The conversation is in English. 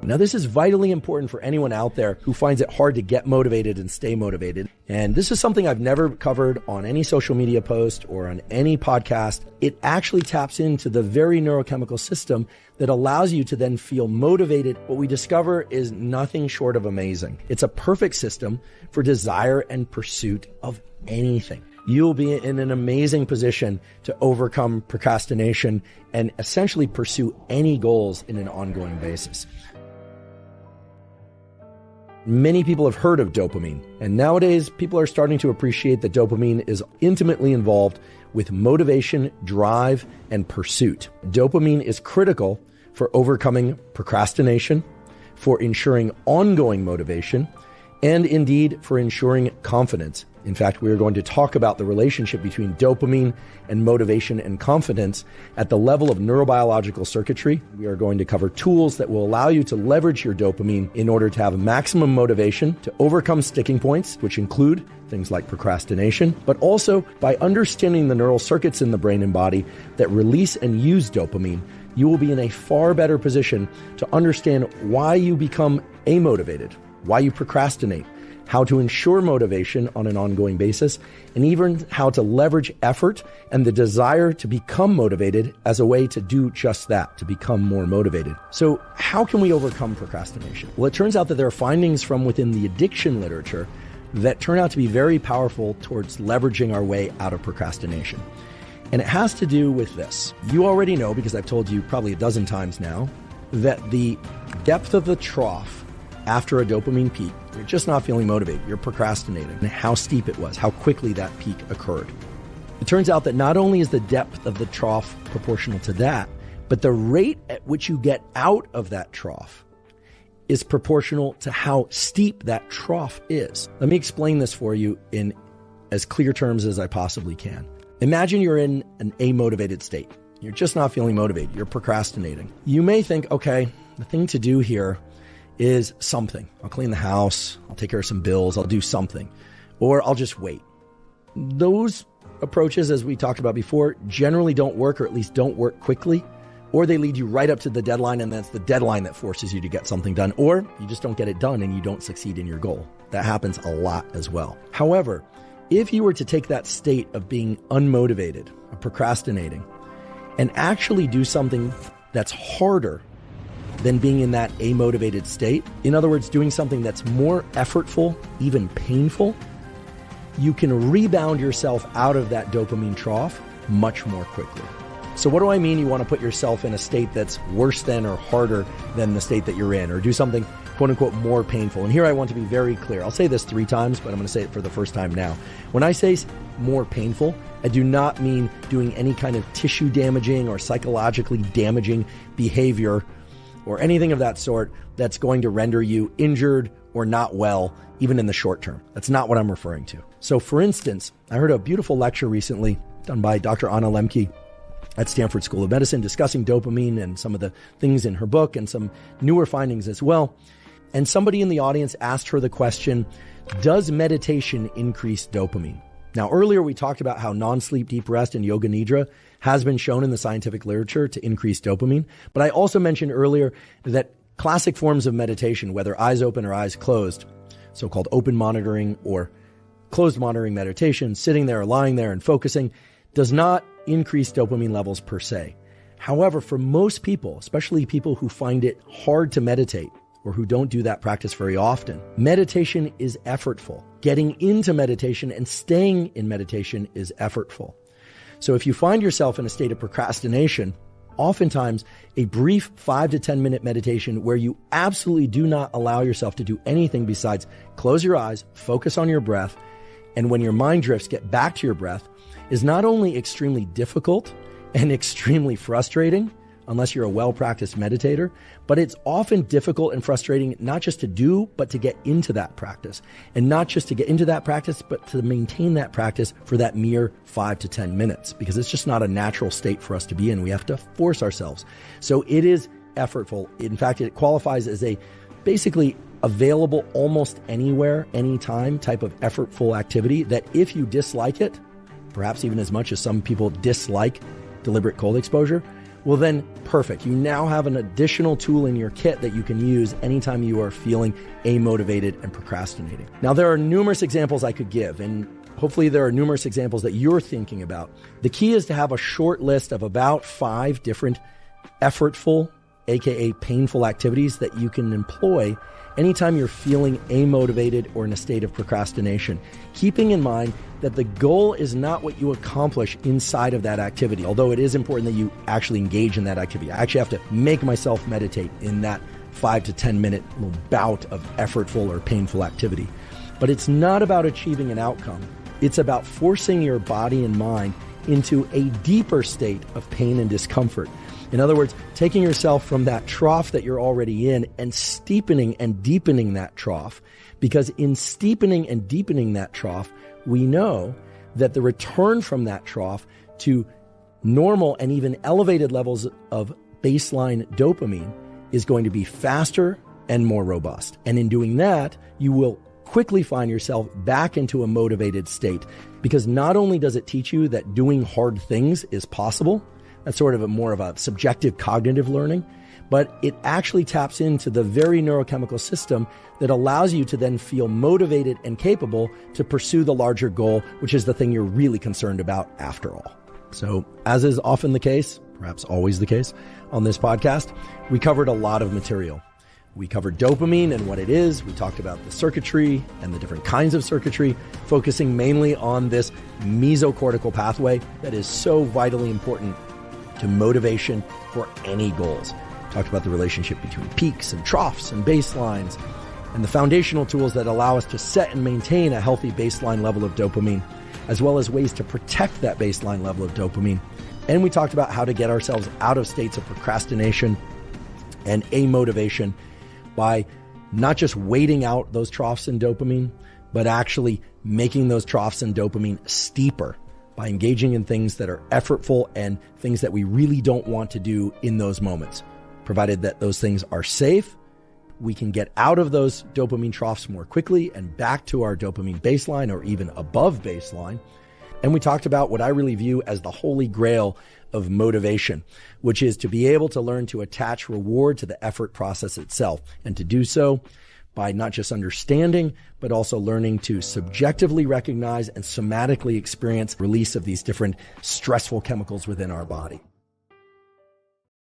Now, this is vitally important for anyone out there who finds it hard to get motivated and stay motivated. And this is something I've never covered on any social media post or on any podcast. It actually taps into the very neurochemical system that allows you to then feel motivated. What we discover is nothing short of amazing. It's a perfect system for desire and pursuit of anything. You'll be in an amazing position to overcome procrastination and essentially pursue any goals in an ongoing basis. Many people have heard of dopamine, and nowadays people are starting to appreciate that dopamine is intimately involved with motivation, drive, and pursuit. Dopamine is critical for overcoming procrastination, for ensuring ongoing motivation, and indeed for ensuring confidence. In fact, we are going to talk about the relationship between dopamine and motivation and confidence at the level of neurobiological circuitry. We are going to cover tools that will allow you to leverage your dopamine in order to have maximum motivation, to overcome sticking points, which include things like procrastination, but also by understanding the neural circuits in the brain and body that release and use dopamine, you will be in a far better position to understand why you become amotivated, why you procrastinate, how to ensure motivation on an ongoing basis, and even how to leverage effort and the desire to become motivated as a way to do just that, to become more motivated. So how can we overcome procrastination? Well, it turns out that there are findings from within the addiction literature that turn out to be very powerful towards leveraging our way out of procrastination. And it has to do with this. You already know, because I've told you probably a dozen times now, that the depth of the trough after a dopamine peak, you're just not feeling motivated, you're procrastinating, and how steep it was, how quickly that peak occurred. It turns out that not only is the depth of the trough proportional to that, but the rate at which you get out of that trough is proportional to how steep that trough is. Let me explain this for you in as clear terms as I possibly can. Imagine you're in an amotivated state. You're just not feeling motivated, you're procrastinating. You may think, okay, the thing to do here is something. I'll clean the house, I'll take care of some bills, I'll do something, or I'll just wait. Those approaches, as we talked about before, generally don't work, or at least don't work quickly, or they lead you right up to the deadline, and that's the deadline that forces you to get something done, or you just don't get it done and you don't succeed in your goal. That happens a lot as well. However, if you were to take that state of being unmotivated, of procrastinating, and actually do something that's harder than being in that amotivated state, in other words, doing something that's more effortful, even painful, you can rebound yourself out of that dopamine trough much more quickly. So what do I mean? You want to put yourself in a state that's worse than or harder than the state that you're in, or do something quote unquote more painful. And here I want to be very clear. I'll say this 3 times, but I'm going to say it for the first time now. When I say more painful, I do not mean doing any kind of tissue damaging or psychologically damaging behavior or anything of that sort that's going to render you injured or not well, even in the short term. That's not what I'm referring to. So for instance, I heard a beautiful lecture recently done by Dr. Anna Lemke at Stanford School of Medicine discussing dopamine and some of the things in her book and some newer findings as well. And somebody in the audience asked her the question, does meditation increase dopamine? Now, earlier we talked about how non-sleep deep rest and yoga nidra has been shown in the scientific literature to increase dopamine. But I also mentioned earlier that classic forms of meditation, whether eyes open or eyes closed, so-called open monitoring or closed monitoring meditation, sitting there or lying there and focusing, does not increase dopamine levels per se. However, for most people, especially people who find it hard to meditate or who don't do that practice very often, meditation is effortful. Getting into meditation and staying in meditation is effortful. So if you find yourself in a state of procrastination, oftentimes a brief 5 to 10 minute meditation where you absolutely do not allow yourself to do anything besides close your eyes, focus on your breath, and when your mind drifts, get back to your breath, is not only extremely difficult and extremely frustrating, unless you're a well-practiced meditator, but it's often difficult and frustrating not just to do, but to get into that practice. And not just to get into that practice, but to maintain that practice for that mere 5 to 10 minutes, because it's just not a natural state for us to be in. We have to force ourselves. So it is effortful. In fact, it qualifies as a basically available almost anywhere, anytime type of effortful activity that if you dislike it, perhaps even as much as some people dislike deliberate cold exposure, well then perfect. You now have an additional tool in your kit that you can use anytime you are feeling amotivated and procrastinating. Now, there are numerous examples I could give, and hopefully there are numerous examples that you're thinking about. The key is to have a short list of about 5 different effortful, aka painful activities that you can employ anytime you're feeling amotivated or in a state of procrastination, keeping in mind that the goal is not what you accomplish inside of that activity, although it is important that you actually engage in that activity. I actually have to make myself meditate in that 5 to 10 minute little bout of effortful or painful activity. But it's not about achieving an outcome. It's about forcing your body and mind into a deeper state of pain and discomfort. In other words, taking yourself from that trough that you're already in and steepening and deepening that trough. Because in steepening and deepening that trough, we know that the return from that trough to normal and even elevated levels of baseline dopamine is going to be faster and more robust. And in doing that, you will quickly find yourself back into a motivated state, because not only does it teach you that doing hard things is possible, that's sort of more of a subjective cognitive learning, but it actually taps into the very neurochemical system that allows you to then feel motivated and capable to pursue the larger goal, which is the thing you're really concerned about after all. So, as is often the case, perhaps always the case, on this podcast, we covered a lot of material. We covered dopamine and what it is. We talked about the circuitry and the different kinds of circuitry, focusing mainly on this mesocortical pathway that is so vitally important to motivation for any goals. We talked about the relationship between peaks and troughs and baselines, and the foundational tools that allow us to set and maintain a healthy baseline level of dopamine, as well as ways to protect that baseline level of dopamine. And we talked about how to get ourselves out of states of procrastination and amotivation by not just waiting out those troughs in dopamine, but actually making those troughs in dopamine steeper by engaging in things that are effortful and things that we really don't want to do in those moments. Provided that those things are safe, we can get out of those dopamine troughs more quickly and back to our dopamine baseline or even above baseline. And we talked about what I really view as the holy grail of motivation, which is to be able to learn to attach reward to the effort process itself, and to do so by not just understanding, but also learning to subjectively recognize and somatically experience release of these different stressful chemicals within our body.